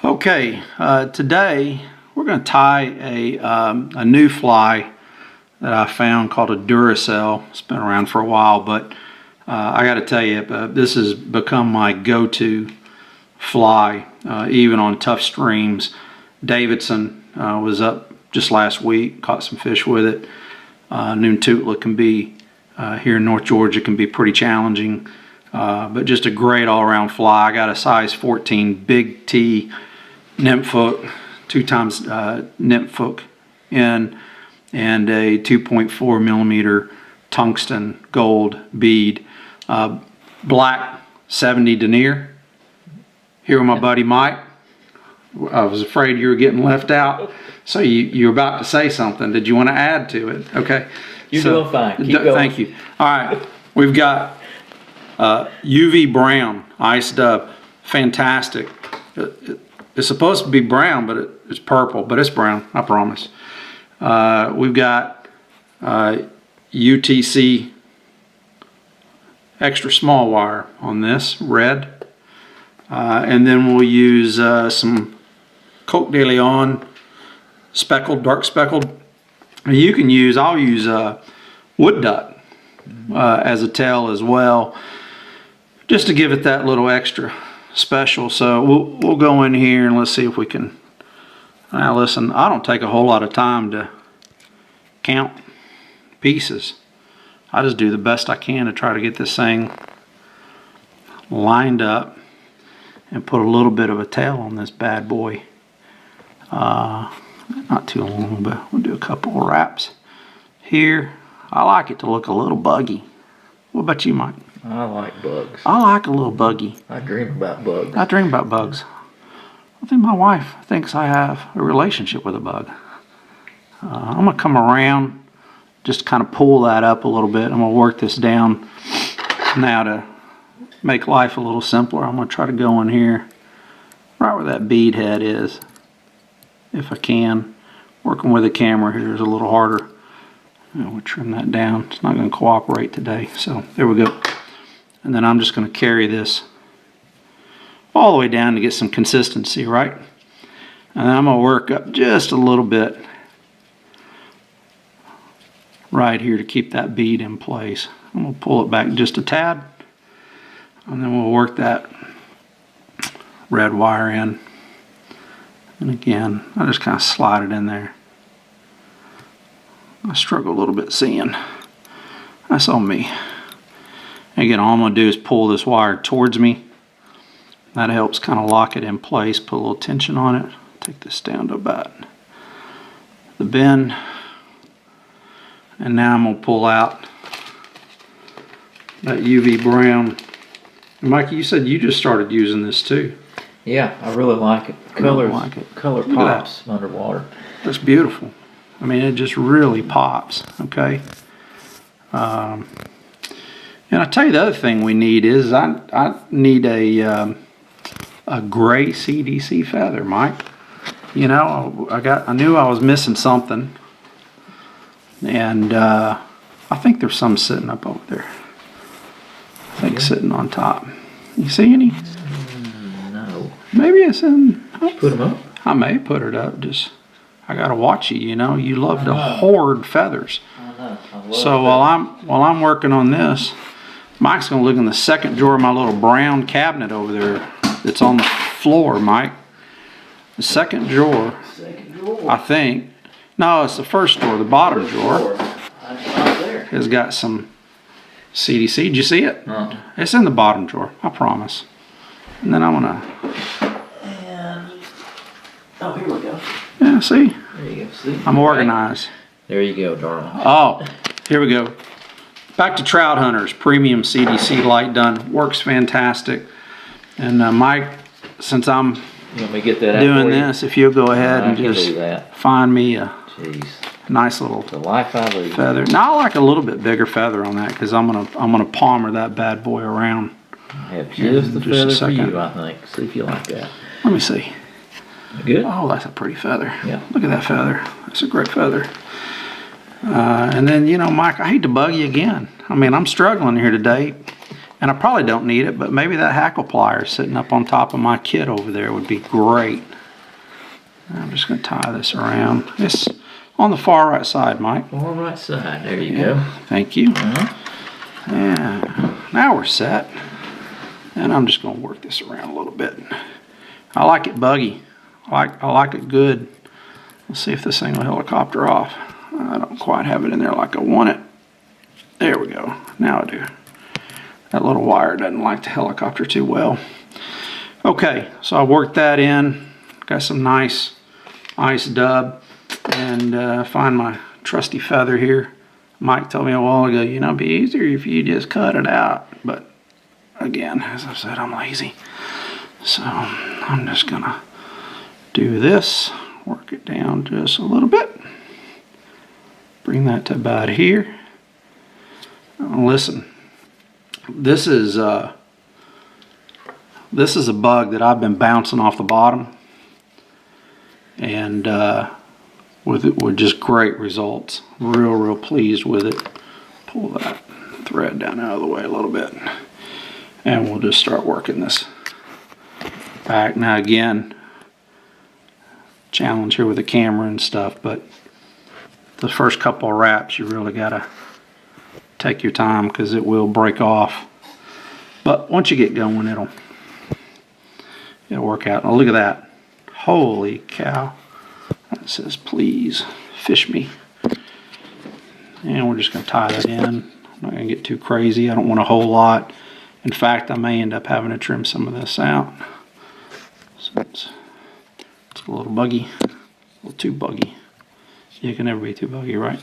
Okay, today we're going to tie a new fly that I found called a Duracell. It's been around for a while, but I got to tell you, this has become my go-to fly, even on tough streams. Davidson was up just last week, caught some fish with it. Noontutla can be, here in North Georgia, can be pretty challenging, but just a great all-around fly. I got a size 14 big T nymph hook, 2 times nymph hook in, and a 2.4 millimeter tungsten gold bead. Black 70 denier. Here with my buddy Mike. I was afraid you were getting left out, so you were about to say something. Did you want to add to it? Okay. You're doing fine. Keep going. Thank you. All right, we've got UV brown ice dub. Fantastic. It's supposed to be brown, but it's purple, but it's brown, I promise. We've got UTC extra small wire on this, red. And then we'll use some Coke de Leon speckled, dark speckled. You can use, I'll use wood duck as a tail as well, just to give it that little extra special. So we'll go in here and let's see if we can. Now listen, I don't take a whole lot of time to count pieces. I just do the best I can to try to get this thing lined up and put a little bit of a tail on this bad boy. Not too long, but we'll do a couple of wraps here. I like it to look a little buggy. What about you, Mike? I like bugs. I like a little buggy. I dream about bugs. I dream about bugs. I think my wife thinks I have a relationship with a bug. I'm going to come around, just kind of pull that up a little bit. I'm going to work this down now to make life a little simpler. I'm going to try to go in here right where that bead head is, if I can. Working with the camera here is a little harder. We'll trim that down. It's not going to cooperate today. So there we go. And then I'm just going to carry this all the way down to get some consistency, right? And I'm going to work up just a little bit right here to keep that bead in place. I'm going to pull it back just a tad, and then we'll work that red wire in. And again, I just kind of slide it in there. I struggle a little bit seeing. That's on me. Again, all I'm going to do is pull this wire towards me. That helps kind of lock it in place, put a little tension on it. Take this down to about the bend. And now I'm going to pull out that UV brown. Mikey, you said you just started using this too. Yeah, I really like it. Color pops underwater. That's beautiful. I mean, it just really pops, okay? And I tell you, the other thing we need is I need a gray CDC feather, Mike. You know, I knew I was missing something, and I think there's some sitting up over there. I think sitting on top. You see any? No. Maybe it's in. Put them up. I may put it up. Just I gotta watch you. You know, you love to hoard feathers. I know. So while I'm working on this, Mike's gonna look in the second drawer of my little brown cabinet over there that's on the floor, Mike. The second drawer. Second drawer. I think. No, it's the first drawer, the bottom drawer. That's not there. Has got some CDC. Did you see it? It's in the bottom drawer, I promise. And then I'm gonna. And oh, here we go. Yeah, see? There you go. See? I'm organized. There you go, darling. Oh, here we go. Back to Trout Hunters Premium CDC light done. Works fantastic. And Mike, since I'm You want me to get that out doing for you? this, if you'll go ahead and just find me a Jeez. nice little The life I lead. feather. Now I like a little bit bigger feather on that because I'm gonna palmer that bad boy around. I have just the Just a feather for you, second. I think. See if you like that. Let me see. Good. Oh, that's a pretty feather. Yeah. Look at that feather. That's a great feather. And then, you know, Mike, I hate to bug you again. I mean, I'm struggling here today, and I probably don't need it, but maybe that hackle plier sitting up on top of my kit over there would be great. I'm just going to tie this around. It's on the far right side, Mike. Far right side. There you go. Thank you. Uh-huh. Yeah. Now we're set. And I'm just going to work this around a little bit. I like it buggy. I like it good. Let's see if this thing will helicopter off. I don't quite have it in there like I want it. There we go. Now I do. That little wire doesn't like to helicopter too well. Okay, so I worked that in. Got some nice ice dub. And find my trusty feather here. Mike told me a while ago, you know, it'd be easier if you just cut it out. But again, as I said, I'm lazy. So I'm just going to do this. Work it down just a little bit. Bring that to about here. Now listen, this is a bug that I've been bouncing off the bottom, and with just great results. Real pleased with it. Pull that thread down out of the way a little bit, and we'll just start working this back. Now again, challenge here with the camera and stuff, but the first couple of wraps you really gotta take your time because it will break off. But once you get going, it'll work out. Now look at that. Holy cow. That says please fish me. And we're just gonna tie that in. I'm not gonna get too crazy. I don't want a whole lot. In fact, I may end up having to trim some of this out. So it's a little buggy, a little too buggy. You can never be too buggy, right?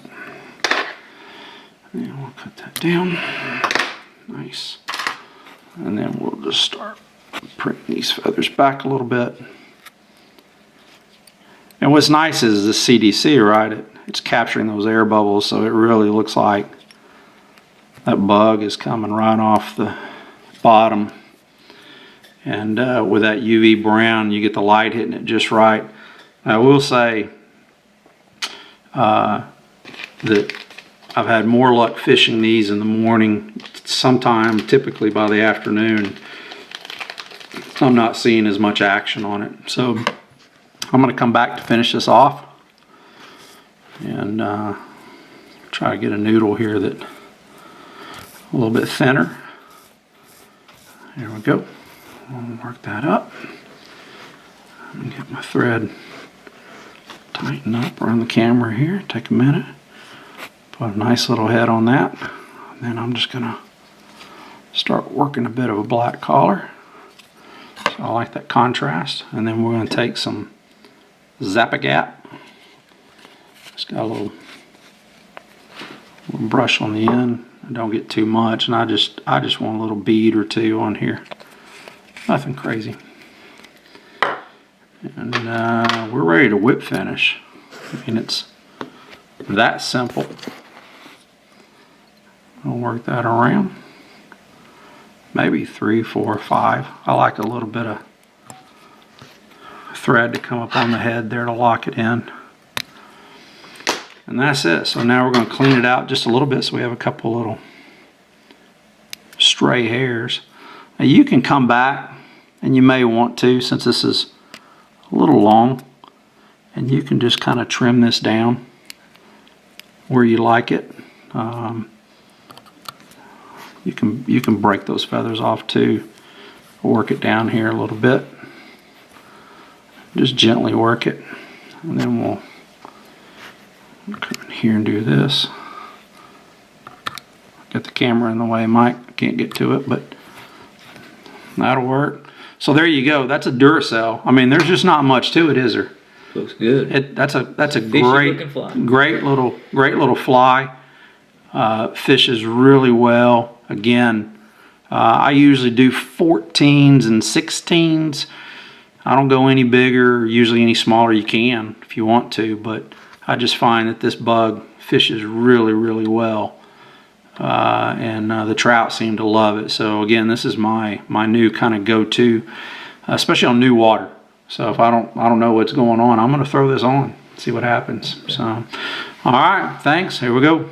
And we'll cut that down. Nice. And then we'll just start printing these feathers back a little bit. And what's nice is the CDC, right? It's capturing those air bubbles, so it really looks like that bug is coming right off the bottom. And with that UV brown, you get the light hitting it just right. I will say that I've had more luck fishing these in the morning. Sometime, typically by the afternoon, I'm not seeing as much action on it. So I'm going to come back to finish this off and try to get a noodle here that a little bit thinner. There we go. I'll work that up and get my thread tightened up around the camera here. Take a minute, put a nice little head on that, and then I'm just gonna start working a bit of a black collar. So I like that contrast. And then we're gonna take some Zap-A-Gap. It's got a little brush on the end. Don't get too much, and I just want a little bead or two on here. Nothing crazy. And we're ready to whip finish. I mean, it's that simple. I'll work that around. Maybe 3, 4, 5. I like a little bit of thread to come up on the head there to lock it in. And that's it. So now we're going to clean it out just a little bit so we have a couple little stray hairs. Now you can come back, and you may want to, since this is a little long, and you can just kind of trim this down where you like it. You can break those feathers off too. Work it down here a little bit. Just gently work it, and then we'll come in here and do this. Got the camera in the way, Mike. I can't get to it, but that'll work. So there you go. That's a Duracell. I mean, there's just not much to it, is there? Looks good. That's a great little fly. Fishes really well. Again, I usually do 14s and 16s. I don't go any bigger, usually any smaller you can if you want to, but I just find that this bug fishes really well. And the trout seem to love it. So again, this is my new kind of go-to, especially on new water. So if I don't know what's going on, I'm going to throw this on, see what happens. So, all right, thanks. Here we go.